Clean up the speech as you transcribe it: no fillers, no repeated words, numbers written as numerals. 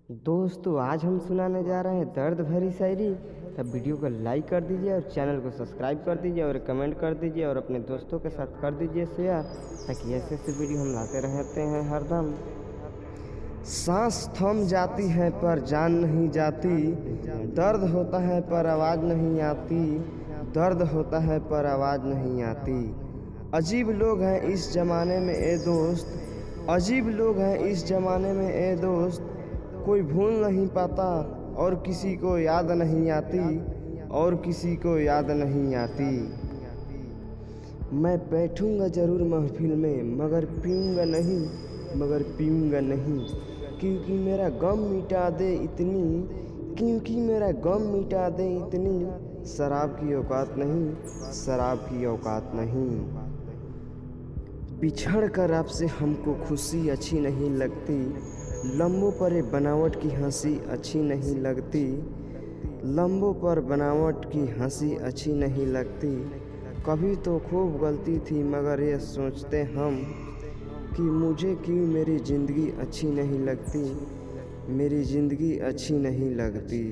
दोस्तों आज हम सुनाने जा रहे हैं दर्द भरी शायरी। तब वीडियो को लाइक कर दीजिए और चैनल को सब्सक्राइब कर दीजिए और कमेंट कर दीजिए और अपने दोस्तों के साथ कर दीजिए शेयर, ताकि ऐसे ऐसे वीडियो हम लाते रहते हैं हरदम। सांस थम जाती है पर जान नहीं जाती, दर्द होता है पर आवाज़ नहीं आती, दर्द होता है पर आवाज़ नहीं आती। अजीब लोग हैं इस ज़माने में ए दोस्त, अजीब लोग हैं इस ज़माने में ए दोस्त, कोई भूल नहीं पाता और किसी को याद नहीं आती, और किसी को याद नहीं आती। मैं बैठूंगा ज़रूर महफिल में मगर पीऊंगा नहीं, मगर पीऊंगा नहीं, क्योंकि मेरा गम मिटा दे इतनी, क्योंकि मेरा गम मिटा दे इतनी, शराब की औकात नहीं, शराब की औकात नहीं। बिछड़ कर आपसे हमको खुशी अच्छी नहीं लगती, लम्बों पर ये बनावट की हंसी अच्छी नहीं लगती, लम्बों पर बनावट की हंसी अच्छी नहीं लगती। कभी तो खूब गलती थी मगर ये सोचते हम कि मुझे क्यों मेरी ज़िंदगी अच्छी नहीं लगती, मेरी ज़िंदगी अच्छी नहीं लगती।